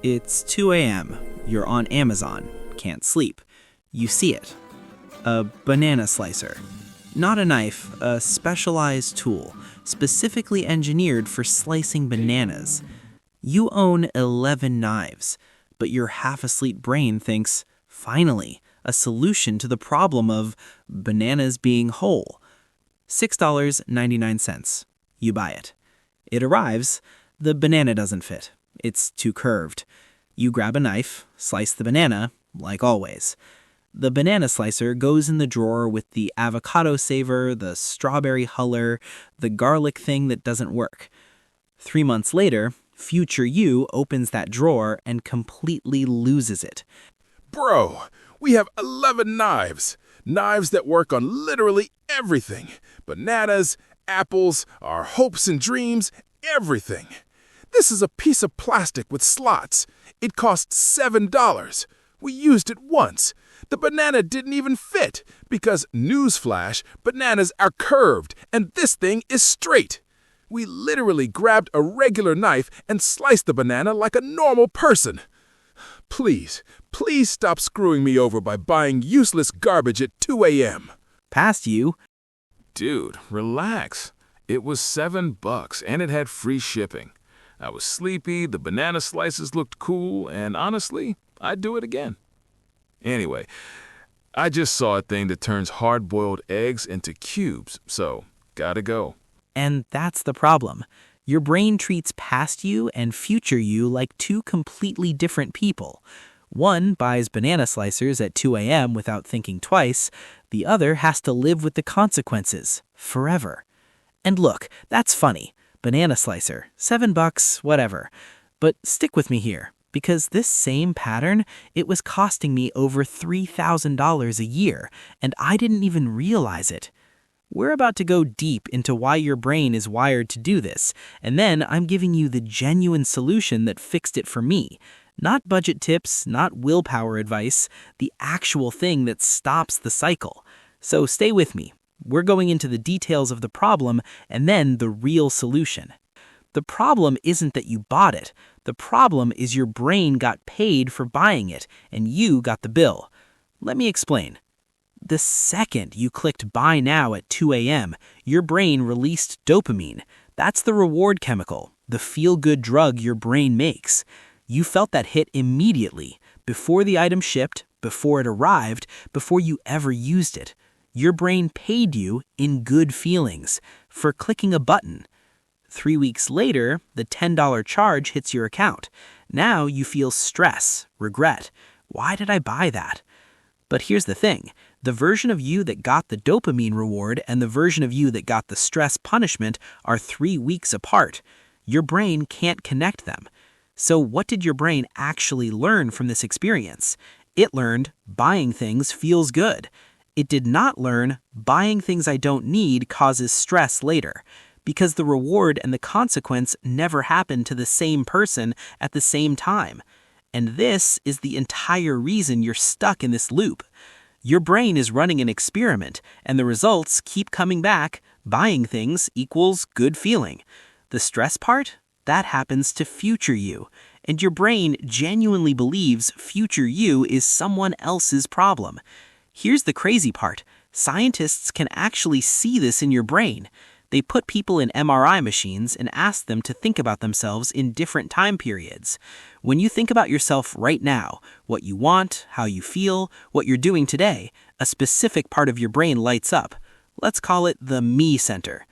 It's 2 a.m. You're on Amazon. Can't sleep. You see it. A banana slicer. Not a knife, a specialized tool, specifically engineered for slicing bananas. You own 11 knives, but your half-asleep brain thinks, finally, a solution to the problem of bananas being whole. $6.99. You buy it. It arrives. The banana doesn't fit. It's too curved. You grab a knife, slice the banana, like always. The banana slicer goes in the drawer with the avocado saver, the strawberry huller, the garlic thing that doesn't work. 3 months later, future you opens that drawer and completely loses it. Bro, we have 11 knives. Knives that work on literally everything. Bananas, apples, our hopes and dreams, everything. This is a piece of plastic with slots. It cost $7. We used it once. The banana didn't even fit because, newsflash, bananas are curved and this thing is straight. We literally grabbed a regular knife and sliced the banana like a normal person. Please stop screwing me over by buying useless garbage at 2 a.m. Past you. Dude, relax. It was $7 and it had free shipping. I was sleepy, the banana slices looked cool, and honestly, I'd do it again. Anyway, I just saw a thing that turns hard-boiled eggs into cubes, so gotta go. And that's the problem. Your brain treats past you and future you like two completely different people. One buys banana slicers at 2 a.m. without thinking twice. The other has to live with the consequences forever. And look, that's funny. Banana slicer, $7, whatever. But stick with me here, because this same pattern, it was costing me over $3,000 a year, and I didn't even realize it. We're about to go deep into why your brain is wired to do this, and then I'm giving you the genuine solution that fixed it for me. Not budget tips, not willpower advice, the actual thing that stops the cycle. So stay with me. We're going into the details of the problem and then the real solution. The problem isn't that you bought it. The problem is your brain got paid for buying it and you got the bill. Let me explain. The second you clicked buy now at 2 a.m., your brain released dopamine. That's the reward chemical, the feel-good drug your brain makes. You felt that hit immediately, before the item shipped, before it arrived, before you ever used it. Your brain paid you in good feelings for clicking a button. 3 weeks later, the $10 charge hits your account. Now you feel stress, regret. Why did I buy that? But here's the thing. The version of you that got the dopamine reward and the version of you that got the stress punishment are 3 weeks apart. Your brain can't connect them. So what did your brain actually learn from this experience? It learned buying things feels good. It did not learn buying things I don't need causes stress later, because the reward and the consequence never happen to the same person at the same time. And this is the entire reason you're stuck in this loop. Your brain is running an experiment, and the results keep coming back. Buying things equals good feeling. The stress part? That happens to future you. And your brain genuinely believes future you is someone else's problem. Here's the crazy part. Scientists can actually see this in your brain. They put people in MRI machines and ask them to think about themselves in different time periods. When you think about yourself right now, what you want, how you feel, what you're doing today, a specific part of your brain lights up. Let's call it the me center.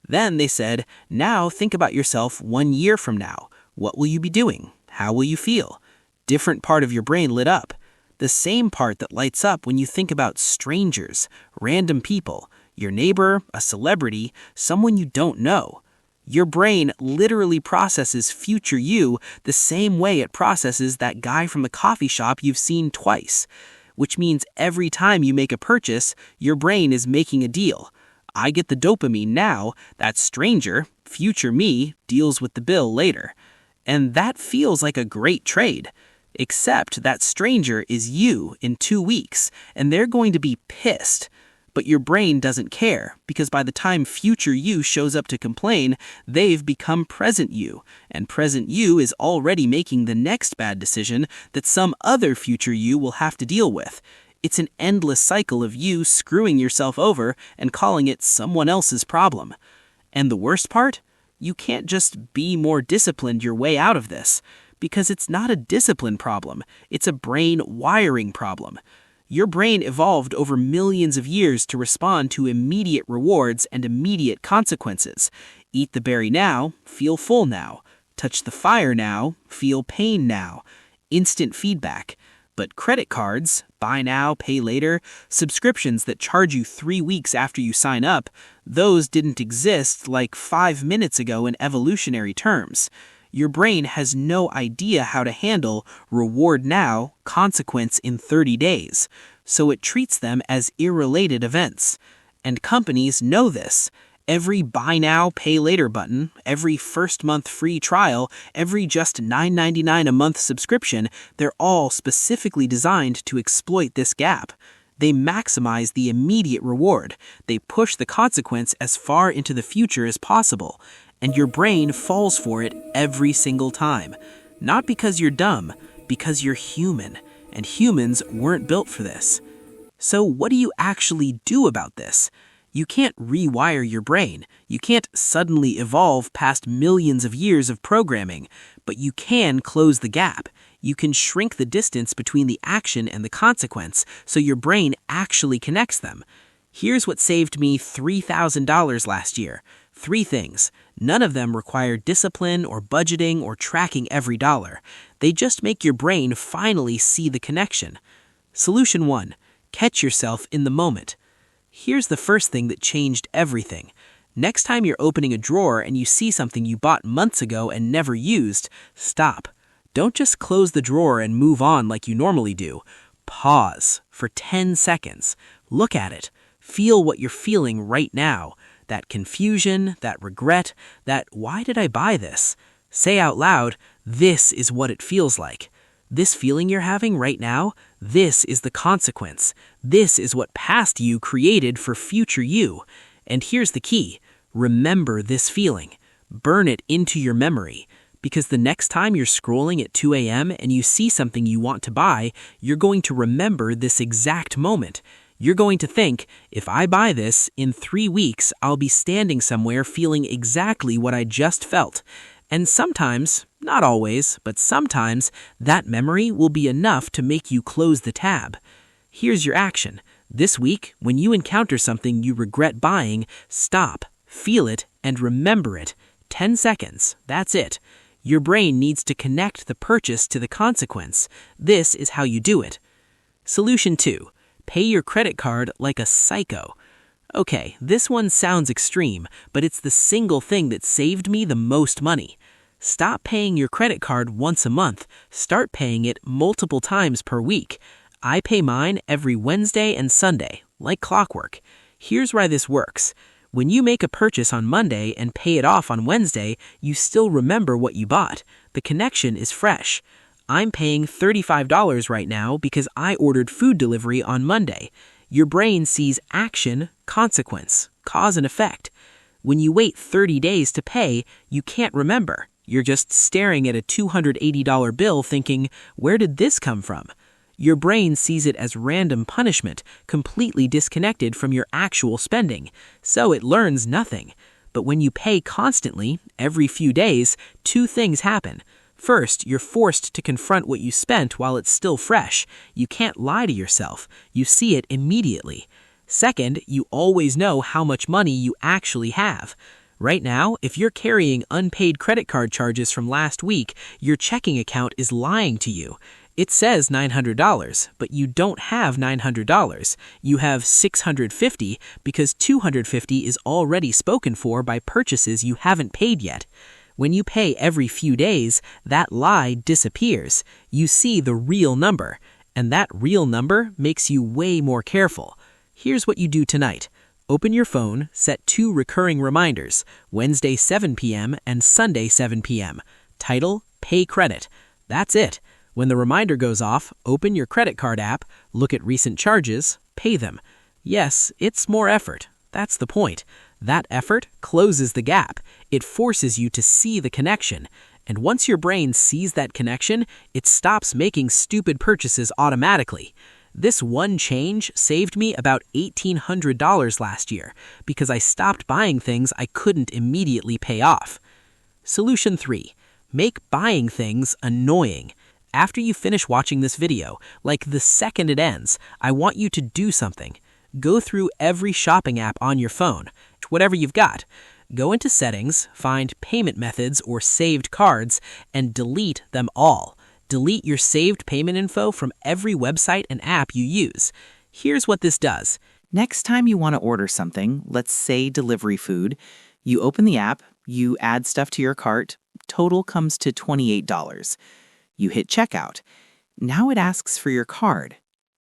Then they said, now think about yourself 1 year from now. What will you be doing? How will you feel? Different part of your brain lit up. The same part that lights up when you think about strangers, random people, your neighbor, a celebrity, someone you don't know. Your brain literally processes future you the same way it processes that guy from the coffee shop you've seen twice, which means every time you make a purchase, your brain is making a deal. I get the dopamine now, that stranger, future me, deals with the bill later. And that feels like a great trade. Except that stranger is you in 2 weeks, and they're going to be pissed. But your brain doesn't care, because by the time future you shows up to complain, they've become present you, and present you is already making the next bad decision that some other future you will have to deal with. It's an endless cycle of you screwing yourself over and calling it someone else's problem. And the worst part? You can't just be more disciplined your way out of this, because it's not a discipline problem, it's a brain wiring problem. Your brain evolved over millions of years to respond to immediate rewards and immediate consequences. Eat the berry now, feel full now. Touch the fire now, feel pain now. Instant feedback. But credit cards, buy now, pay later, subscriptions that charge you 3 weeks after you sign up, those didn't exist like 5 minutes ago in evolutionary terms. Your brain has no idea how to handle reward now, consequence in 30 days, so it treats them as irrelated events. And companies know this. Every buy now, pay later button, every first month free trial, every just $9.99 a month subscription, they're all specifically designed to exploit this gap. They maximize the immediate reward. They push the consequence as far into the future as possible. And your brain falls for it every single time. Not because you're dumb, because you're human, and humans weren't built for this. So what do you actually do about this? You can't rewire your brain. You can't suddenly evolve past millions of years of programming, but you can close the gap. You can shrink the distance between the action and the consequence so your brain actually connects them. Here's what saved me $3,000 last year. 3 things. None of them require discipline or budgeting or tracking every dollar. They just make your brain finally see the connection. Solution 1. Catch yourself in the moment. Here's the first thing that changed everything. Next time you're opening a drawer and you see something you bought months ago and never used, stop. Don't just close the drawer and move on like you normally do. Pause for 10 seconds. Look at it. Feel what you're feeling right now. That confusion, that regret, that why did I buy this? Say out loud, this is what it feels like. This feeling you're having right now, this is the consequence. This is what past you created for future you. And here's the key. Remember this feeling. Burn it into your memory. Because the next time you're scrolling at 2 a.m. and you see something you want to buy, you're going to remember this exact moment. You're going to think, if I buy this, in 3 weeks, I'll be standing somewhere feeling exactly what I just felt. And sometimes, not always, but sometimes, that memory will be enough to make you close the tab. Here's your action. This week, when you encounter something you regret buying, stop, feel it, and remember it. 10 seconds, that's it. Your brain needs to connect the purchase to the consequence. This is how you do it. Solution 2. Pay your credit card like a psycho. Okay, this one sounds extreme, but it's the single thing that saved me the most money. Stop paying your credit card once a month. Start paying it multiple times per week. I pay mine every Wednesday and Sunday, like clockwork. Here's why this works. When you make a purchase on Monday and pay it off on Wednesday, you still remember what you bought. The connection is fresh. I'm paying $35 right now because I ordered food delivery on Monday. Your brain sees action, consequence, cause and effect. When you wait 30 days to pay, you can't remember. You're just staring at a $280 bill thinking, where did this come from? Your brain sees it as random punishment, completely disconnected from your actual spending, so it learns nothing. But when you pay constantly, every few days, 2 things happen. First, you're forced to confront what you spent while it's still fresh. You can't lie to yourself. You see it immediately. Second, you always know how much money you actually have. Right now, if you're carrying unpaid credit card charges from last week, your checking account is lying to you. It says $900, but you don't have $900. You have $650 because $250 is already spoken for by purchases you haven't paid yet. When you pay every few days, that lie disappears. You see the real number, and that real number makes you way more careful. Here's what you do tonight. Open your phone, set 2 recurring reminders, Wednesday 7 p.m. and Sunday 7 p.m. Title, Pay Credit. That's it. When the reminder goes off, open your credit card app, look at recent charges, pay them. Yes, it's more effort. That's the point. That effort closes the gap. It forces you to see the connection. And once your brain sees that connection, it stops making stupid purchases automatically. This one change saved me about $1,800 last year because I stopped buying things I couldn't immediately pay off. Solution 3. Make buying things annoying. After you finish watching this video, like the second it ends, I want you to do something. Go through every shopping app on your phone, whatever you've got. Go into Settings, find Payment Methods or Saved Cards, and delete them all. Delete your saved payment info from every website and app you use. Here's what this does. Next time you want to order something, let's say delivery food, you open the app, you add stuff to your cart, total comes to $28. You hit checkout. Now it asks for your card.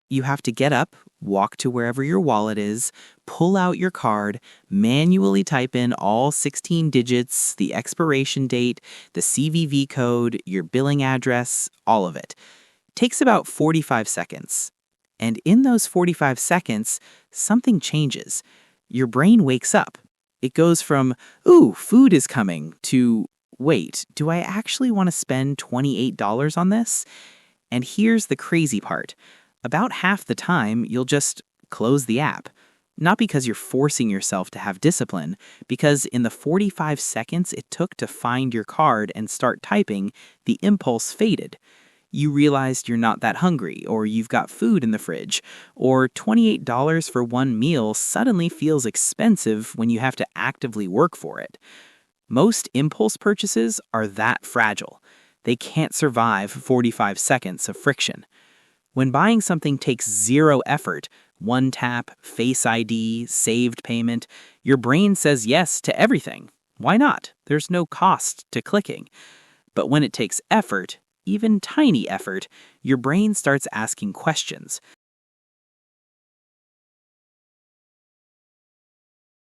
You have to get up, walk to wherever your wallet is, pull out your card, manually type in all 16 digits, the expiration date, the CVV code, your billing address, all of it. Takes about 45 seconds. And in those 45 seconds, something changes. Your brain wakes up. It goes from, ooh, food is coming, to, wait, do I actually want to spend $28 on this? And here's the crazy part. About half the time, you'll just close the app. Not because you're forcing yourself to have discipline, because in the 45 seconds it took to find your card and start typing, the impulse faded. You realized you're not that hungry, or you've got food in the fridge, or $28 for one meal suddenly feels expensive when you have to actively work for it. Most impulse purchases are that fragile. They can't survive 45 seconds of friction. When buying something takes zero effort, one tap, Face ID, saved payment, your brain says yes to everything. Why not? There's no cost to clicking. But when it takes effort, even tiny effort, your brain starts asking questions.